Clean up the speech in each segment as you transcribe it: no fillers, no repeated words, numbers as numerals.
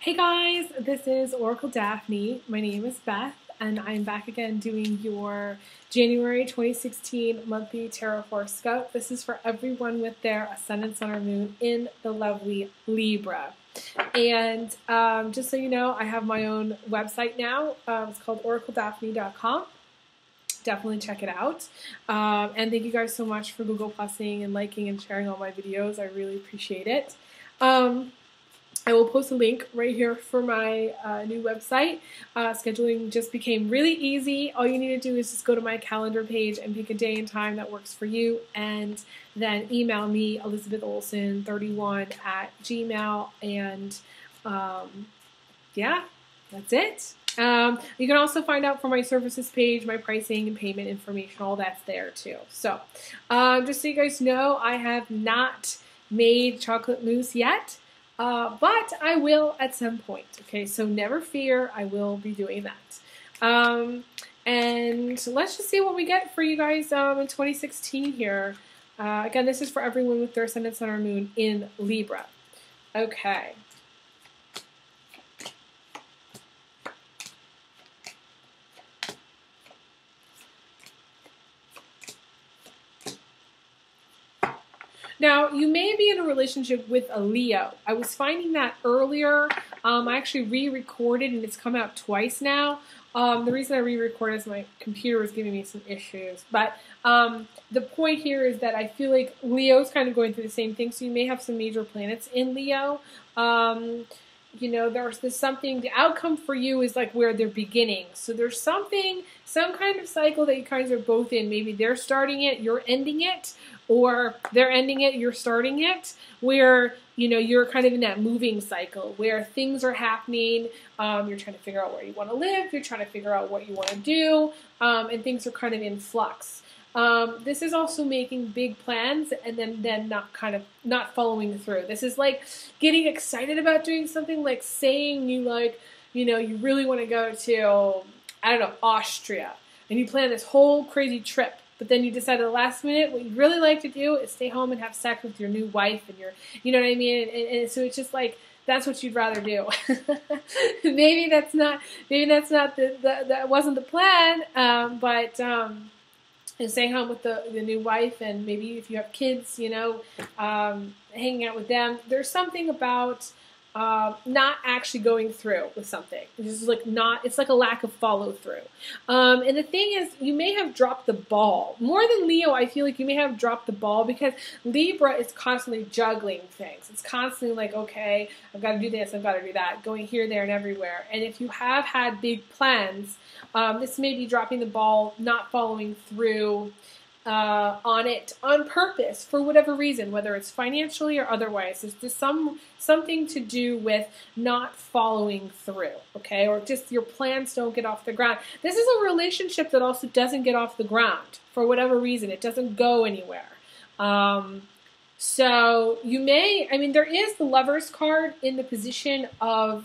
Hey guys, this is Oracle Daphne. My name is Beth, and I'm back again doing your January 2016 monthly tarot horoscope. This is for everyone with their ascendant, sun, or moon in the lovely Libra. And just so you know, I have my own website now. It's called oracledaphne.com. Definitely check it out. And thank you guys so much for Google Plusing and liking and sharing all my videos. I really appreciate it. I will post a link right here for my new website. Scheduling just became really easy. All you need to do is just go to my calendar page and pick a day and time that works for you, and then email me, elizabetholson31@gmail, and yeah, that's it. You can also find out from my services page, my pricing and payment information, all that's there too. So just so you guys know, I have not made chocolate mousse yet. But I will at some point, okay? So never fear, I will be doing that. And let's just see what we get for you guys in 2016 here. Again, this is for everyone with their ascendant, sun, or moon in Libra. Okay. Now, you may be in a relationship with a Leo. I was finding that earlier. I actually re-recorded, and it's come out twice now. The reason I re-recorded is my computer was giving me some issues. But the point here is that I feel like Leo's kind of going through the same thing. So you may have some major planets in Leo. You know, there's something, the outcome for you is like where they're beginning. So there's something, some kind of cycle that you guys are both in. Maybe they're starting it, you're ending it, or they're ending it, you're starting it, where, you know, you're kind of in that moving cycle where things are happening. You're trying to figure out where you want to live, you're trying to figure out what you want to do, and things are kind of in flux. This is also making big plans and then not following through. This is like getting excited about doing something, like saying you really want to go to, I don't know, Austria, and you plan this whole crazy trip, but then you decide at the last minute what you'd really like to do is stay home and have sex with your new wife and you know what I mean? And so it's just like, that's what you'd rather do. maybe that's not that wasn't the plan, but and staying home with the new wife, and maybe if you have kids, you know, hanging out with them. There's something about not actually going through with something. It's just like it's like a lack of follow through. And the thing is, you may have dropped the ball. More than Leo, I feel like you may have dropped the ball because Libra is constantly juggling things. It's constantly like, okay, I've got to do this, I've got to do that, going here, there, and everywhere. And if you have had big plans, this may be dropping the ball, not following through on it on purpose for whatever reason, whether it's financially or otherwise. There's just something to do with not following through, okay? Or just your plans don't get off the ground. This is a relationship that also doesn't get off the ground for whatever reason. It doesn't go anywhere. So you may, I mean, there is the Lover's card in the position of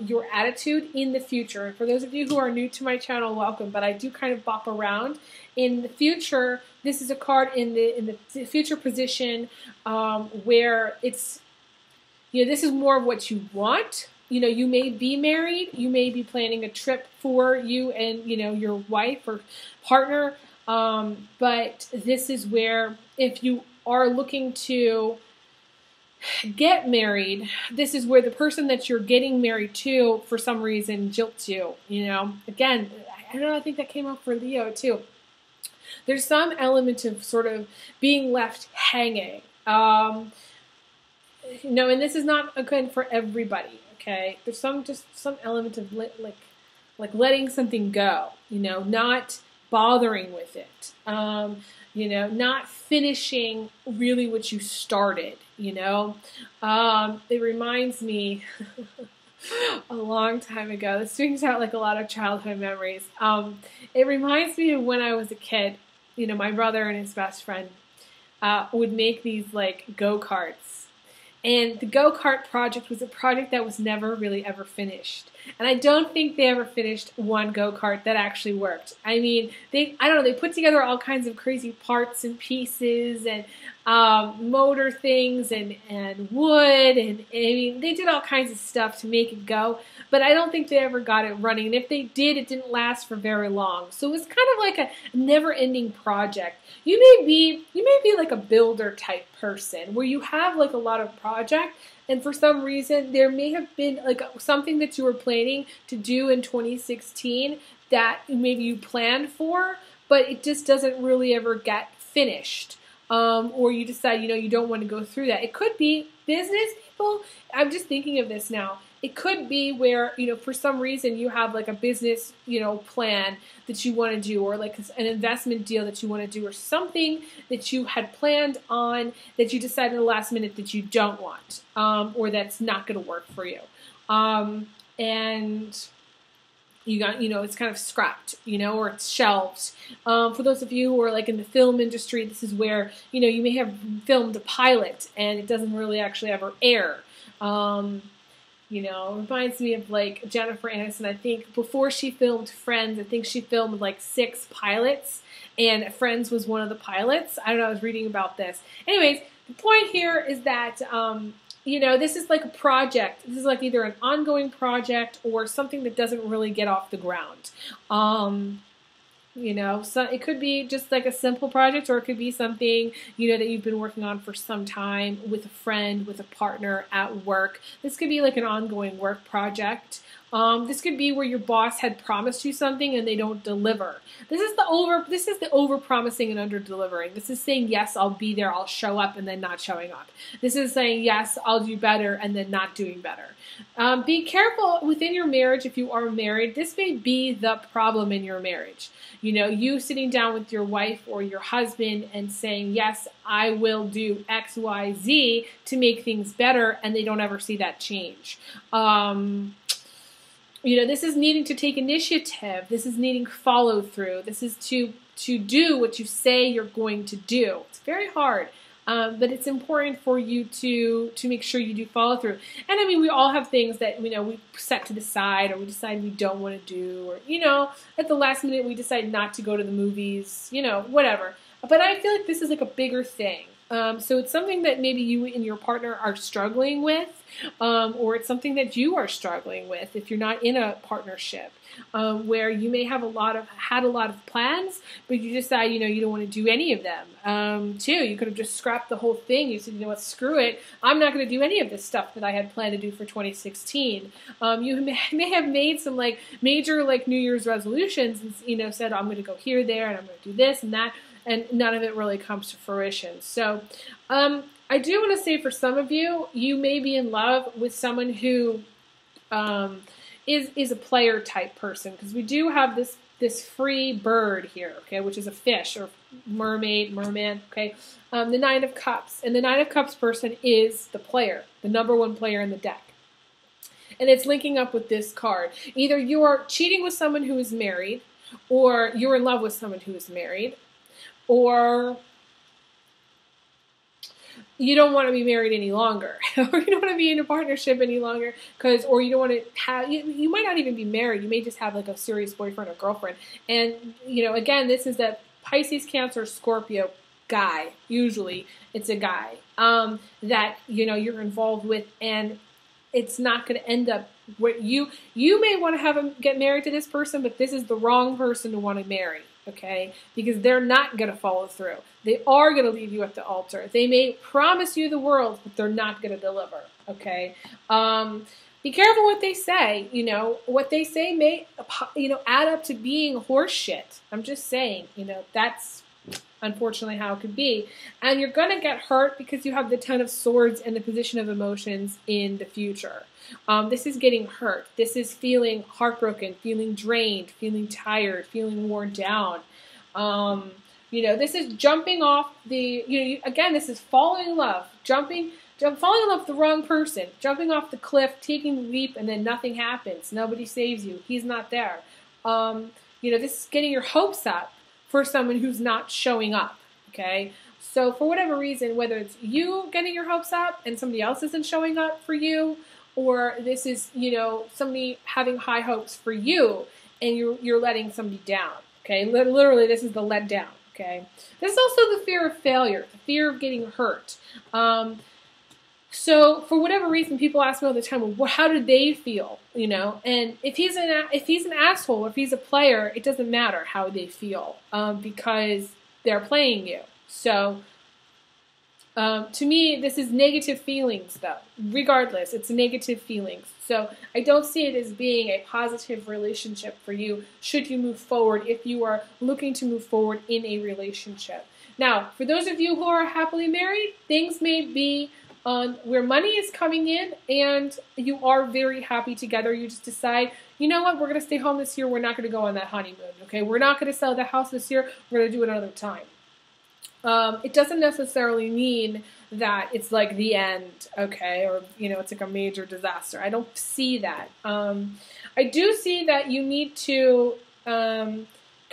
your attitude in the future. And for those of you who are new to my channel, welcome, but I do kind of bop around. In the future, this is a card in the future position where it's, you know, this is more of what you want. You know, you may be married, you may be planning a trip for you and, you know, your wife or partner, but this is where, if you are looking to get married, this is where the person that you're getting married to, for some reason, jilts you, you know. Again, I don't know, I think that came up for Leo too. There's some element of sort of being left hanging. You know, and this is not good for everybody, okay? There's some element of like letting something go, you know, not bothering with it. You know, not finishing really what you started, you know. It reminds me a long time ago. This brings out like a lot of childhood memories. It reminds me of when I was a kid. You know, my brother and his best friend would make these like go-karts. And the go-kart project was a project that was never really ever finished. And I don't think they ever finished one go-kart that actually worked. I mean, I don't know, they put together all kinds of crazy parts and pieces, and motor things and wood, and I mean, they did all kinds of stuff to make it go, but I don't think they ever got it running. And if they did, it didn't last for very long. So it was kind of like a never-ending project. You may be like a builder type person where you have like a lot of project, and for some reason there may have been like something that you were planning to do in 2016 that maybe you planned for, but it just doesn't really ever get finished. Or you decide, you don't want to go through that. It could be business people. I'm just thinking of this now. It could be where, for some reason you have like a business, plan that you want to do, or like an investment deal that you want to do, or something that you had planned on that you decided at the last minute that you don't want, or that's not going to work for you. And you got, it's kind of scrapped, or it's shelved. For those of you who are like in the film industry, this is where, you may have filmed a pilot and it doesn't really actually ever air. It reminds me of like Jennifer Aniston. I think before she filmed Friends, I think she filmed like 6 pilots, and Friends was one of the pilots. I don't know, I was reading about this. Anyways, the point here is that, this is like a project. This is like either an ongoing project or something that doesn't really get off the ground. So it could be just like a simple project, or it could be something, that you've been working on for some time with a friend, with a partner at work. This could be like an ongoing work project. This could be where your boss had promised you something and they don't deliver. This is the over promising and under delivering. This is saying, yes, I'll be there, I'll show up, and then not showing up. This is saying, yes, I'll do better, and then not doing better. Be careful within your marriage if you are married. This may be the problem in your marriage. You sitting down with your wife or your husband and saying, yes, I will do X, Y, Z to make things better, and they don't ever see that change. This is needing to take initiative. This is needing follow through. This is to do what you say you're going to do. It's very hard. But it's important for you to make sure you do follow through. And I mean, we all have things that, we set to the side, or we decide we don't want to do, or, at the last minute we decide not to go to the movies, whatever. But I feel like this is like a bigger thing. So it's something that maybe you and your partner are struggling with, or it's something that you are struggling with if you're not in a partnership, where you may have had a lot of plans, but you decide, you don't want to do any of them. Too, you could have just scrapped the whole thing. You said, what, screw it. I'm not going to do any of this stuff that I had planned to do for 2016. You may have made some like major like New Year's resolutions and, said, I'm going to go here, there, and I'm going to do this and that. And none of it really comes to fruition. So I do want to say, for some of you, you may be in love with someone who is a player type person, because we do have this free bird here, okay, which is a fish or merman, okay, the 9 of Cups. And the 9 of Cups person is the player, the number 1 player in the deck. And it's linking up with this card. Either you are cheating with someone who is married, or you're in love with someone who is married, or you don't want to be married any longer, or you don't want to be in a partnership any longer, or you don't want to have, you might not even be married. You may just have like a serious boyfriend or girlfriend. And, again, this is that Pisces, Cancer, Scorpio guy. Usually it's a guy that, you're involved with, and it's not going to end up where you may want to get married to this person, but this is the wrong person to want to marry. Okay, because they're not going to follow through. They are going to leave you at the altar. They may promise you the world, but they're not going to deliver. Okay, be careful what they say. What they say may, add up to being horse shit. I'm just saying, that's unfortunately how it could be. And you're going to get hurt because you have the 10 of Swords and the position of emotions in the future. This is getting hurt. This is feeling heartbroken, feeling drained, feeling tired, feeling worn down. This is jumping off the, again, this is falling in love, falling in love with the wrong person, jumping off the cliff, taking the leap, and then nothing happens. Nobody saves you. He's not there. This is getting your hopes up for someone who's not showing up. Okay. So for whatever reason, whether it's you getting your hopes up and somebody else isn't showing up for you, or this is, somebody having high hopes for you and you're letting somebody down. Okay, literally, this is the let down. okay? There's also the fear of failure, the fear of getting hurt. So for whatever reason, people ask me all the time, well, how do they feel? You know, and if he's an asshole, if he's a player, it doesn't matter how they feel because they're playing you. So to me, this is negative feelings, though. Regardless, it's negative feelings. So I don't see it as being a positive relationship for you should you move forward if you are looking to move forward in a relationship. Now, for those of you who are happily married, things may be where money is coming in and you are very happy together. You just decide, you know what, we're going to stay home this year. We're not going to go on that honeymoon, okay? We're not going to sell the house this year. We're going to do it another time. It doesn't necessarily mean that it's like the end, okay, or, you know, it's like a major disaster. I don't see that. I do see that you need to kind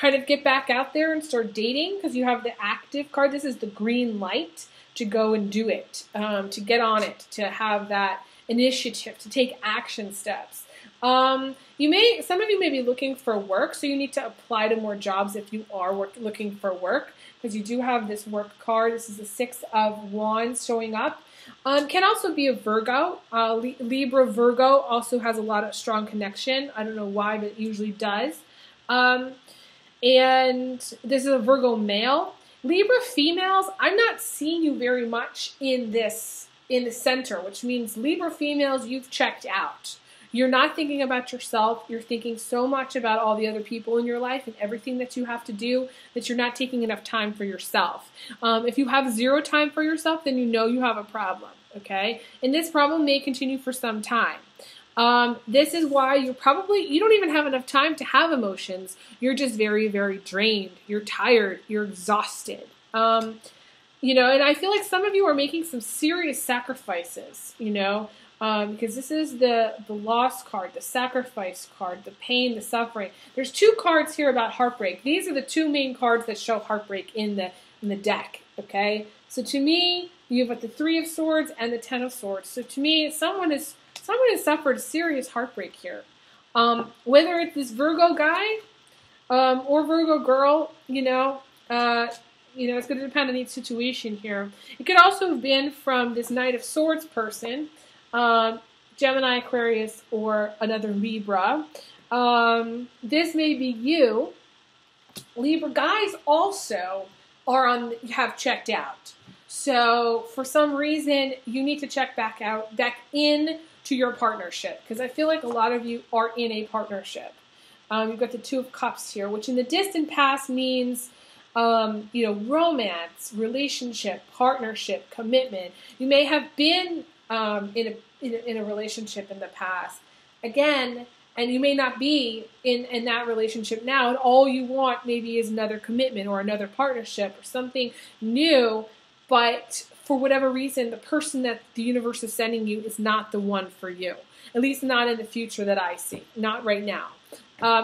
of get back out there and start dating because you have the active card. This is the green light to go and do it, to get on it, to have that initiative, to take action steps. Some of you may be looking for work, so you need to apply to more jobs if you are looking for work, because you do have this work card. This is the 6 of Wands showing up. Can also be a Virgo. Libra Virgo also has a lot of strong connection. I don't know why, but it usually does. And this is a Virgo male. Libra females, I'm not seeing you very much in the center, which means Libra females, you've checked out. You're not thinking about yourself. You're thinking so much about all the other people in your life and everything that you have to do that you're not taking enough time for yourself. If you have 0 time for yourself, then you know you have a problem, okay? And this problem may continue for some time. This is why you don't even have enough time to have emotions. You're just very, very drained. You're tired. You're exhausted. You know, and I feel like some of you are making some serious sacrifices, you know, because this is the loss card, the sacrifice card, the pain, the suffering. There's 2 cards here about heartbreak. These are the 2 main cards that show heartbreak in the deck, okay? So to me, you have the 3 of Swords and the 10 of Swords. So to me, someone has suffered serious heartbreak here. Whether it's this Virgo guy or Virgo girl, you know, it's going to depend on each situation here. It could also have been from this Knight of Swords person, Gemini, Aquarius, or another Libra. This may be you. Libra guys also have checked out. So for some reason, you need to check back in to your partnership, because I feel like a lot of you are in a partnership. You've got the 2 of Cups here, which in the distant past means, romance, relationship, partnership, commitment. You may have been in a relationship in the past, again, and you may not be in that relationship now, and all you want maybe is another commitment or another partnership or something new, but for whatever reason, the person that the universe is sending you is not the one for you. At least not in the future that I see. Not right now.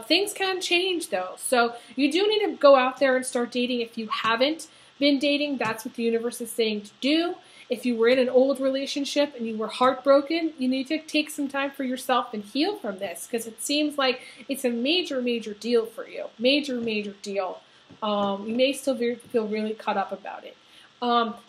Things can change, though. So you do need to go out there and start dating. If you haven't been dating, that's what the universe is saying to do. If you were in an old relationship and you were heartbroken, you need to take some time for yourself and heal from this, because it seems like it's a major, major deal for you. Major, major deal. You may still feel really caught up about it.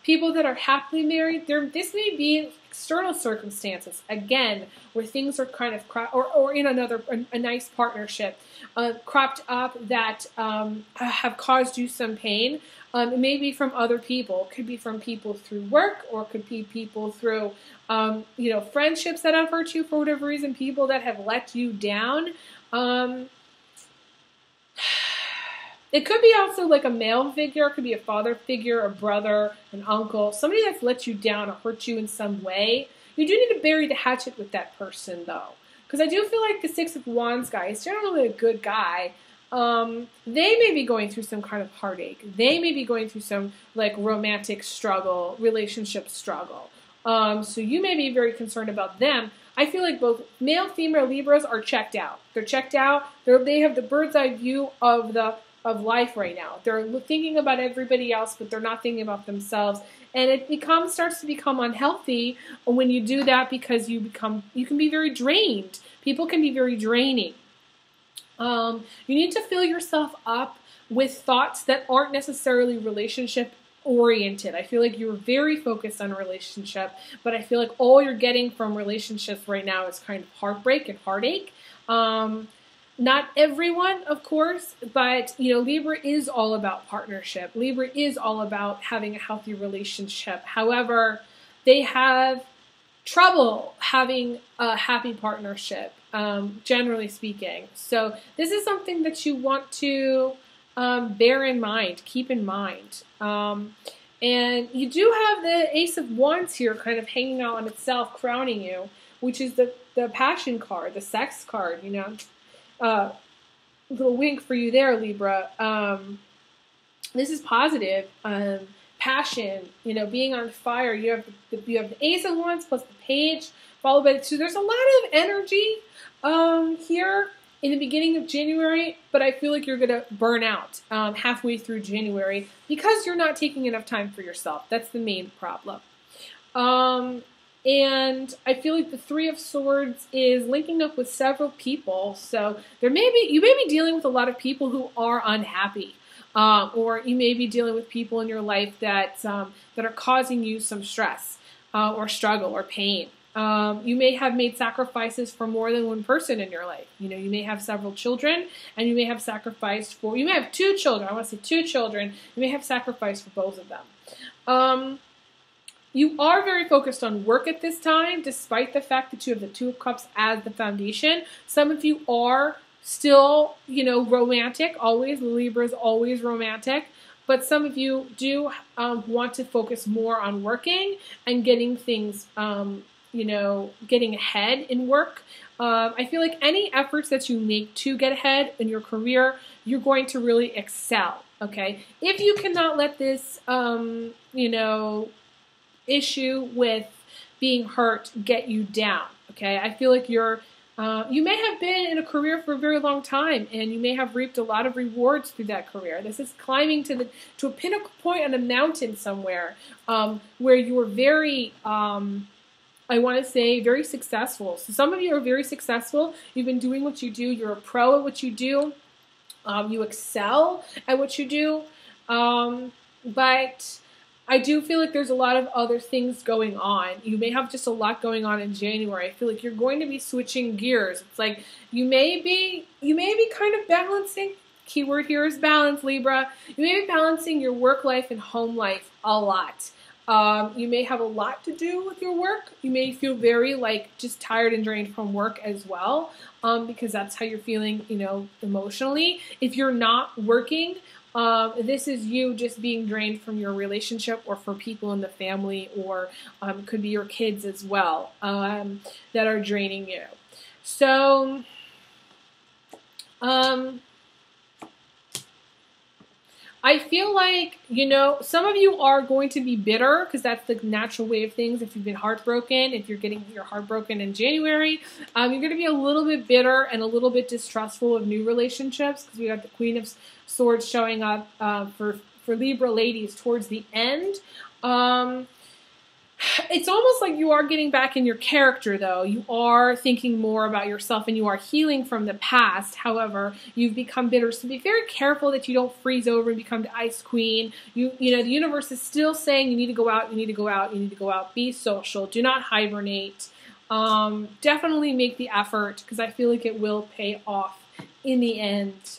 People that are happily married, this may be external circumstances, again, where things are kind of, or in a nice partnership, cropped up that have caused you some pain. It may be from other people. It could be from people through work, or it could be people through, friendships that have hurt you for whatever reason, people that have let you down. It could be also like a male figure. It could be a father figure, a brother, an uncle, somebody that's let you down or hurt you in some way. You do need to bury the hatchet with that person, though. Because I do feel like the 6 of Wands guy is generally a good guy. They may be going through some kind of heartache. They may be going through some like romantic struggle, relationship struggle. So you may be very concerned about them. I feel like both male, female Libras are checked out. They're checked out. They have the bird's eye view of life right now. They're thinking about everybody else, but they're not thinking about themselves. And it starts to become unhealthy when you do that, because you can be very drained. People can be very draining. You need to fill yourself up with thoughts that aren't necessarily relationship oriented. I feel like you're very focused on a relationship, but I feel like all you're getting from relationships right now is kind of heartbreak and heartache. Not everyone, of course, but Libra is all about partnership. Libra is all about having a healthy relationship. However, they have trouble having a happy partnership, generally speaking. So this is something that you want to bear in mind, keep in mind. And you do have the Ace of Wands here kind of hanging out on itself, crowning you, which is the passion card, the sex card, little wink for you there, Libra. This is positive. Passion, being on fire. You have the Ace of Wands plus the Page, followed by the 2. There's a lot of energy here in the beginning of January, but I feel like you're going to burn out halfway through January because you're not taking enough time for yourself. That's the main problem. And I feel like the 3 of Swords is linking up with several people. So you may be dealing with a lot of people who are unhappy. Or you may be dealing with people in your life that are causing you some stress or struggle or pain. You may have made sacrifices for more than one person in your life. You may have several children, and you may have sacrificed for. You may have 2 children. I want to say 2 children. You may have sacrificed for both of them. You are very focused on work at this time, despite the fact that you have the 2 of Cups as the foundation. Some of you are still, romantic, always. Libra is always romantic. But some of you do want to focus more on working and getting things, getting ahead in work. I feel like any efforts that you make to get ahead in your career, you're going to really excel, okay? If you cannot let this, issue with being hurt get you down, okay? I feel like you may have been in a career for a very long time, and you may have reaped a lot of rewards through that career. This is climbing to a pinnacle point on a mountain somewhere, where you were very, I want to say, very successful. So some of you are very successful. You've been doing what you do. You're a pro at what you do. You excel at what you do. But I do feel like there's a lot of other things going on. You may have just a lot going on in January. I feel like you're going to be switching gears. It's like you may be kind of balancing. Keyword here is balance, Libra. You may be balancing your work life and home life a lot. You may have a lot to do with your work. You may feel very just tired and drained from work as well, because that's how you're feeling, emotionally. If you're not working, this is you just being drained from your relationship or for people in the family, or it could be your kids as well, that are draining you. So, I feel like, some of you are going to be bitter because that's the natural way of things. If you've been heartbroken, if you're getting your heart broken in January, you're going to be a little bit bitter and a little bit distrustful of new relationships because we got the Queen of Swords showing up for Libra ladies towards the end. It's almost like you are getting back in your character, though. You are thinking more about yourself and you are healing from the past. However, you've become bitter. So be very careful that you don't freeze over and become the Ice Queen. The universe is still saying you need to go out, you need to go out, you need to go out. Be social. Do not hibernate. Definitely make the effort because I feel like it will pay off in the end.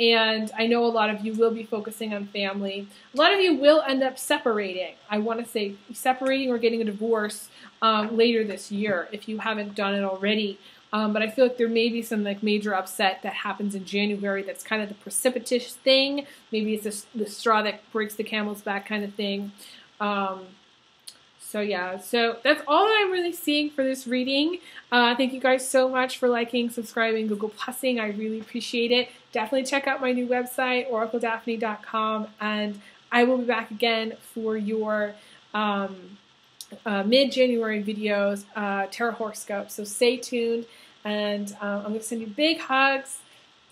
And I know a lot of you will be focusing on family. A lot of you will end up separating. I want to say separating or getting a divorce later this year if you haven't done it already. But I feel like there may be some major upset that happens in January that's kind of the precipitous thing. Maybe it's the straw that breaks the camel's back kind of thing. So yeah, so that's all that I'm really seeing for this reading. Thank you guys so much for liking, subscribing, Google Plusing. I really appreciate it. Definitely check out my new website, oracledaphne.com, and I will be back again for your mid-January videos, tarot horoscope. So stay tuned, and I'm going to send you big hugs,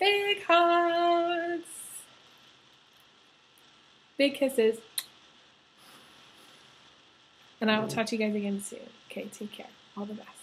big kisses. And I will talk to you guys again soon. Okay, take care. All the best.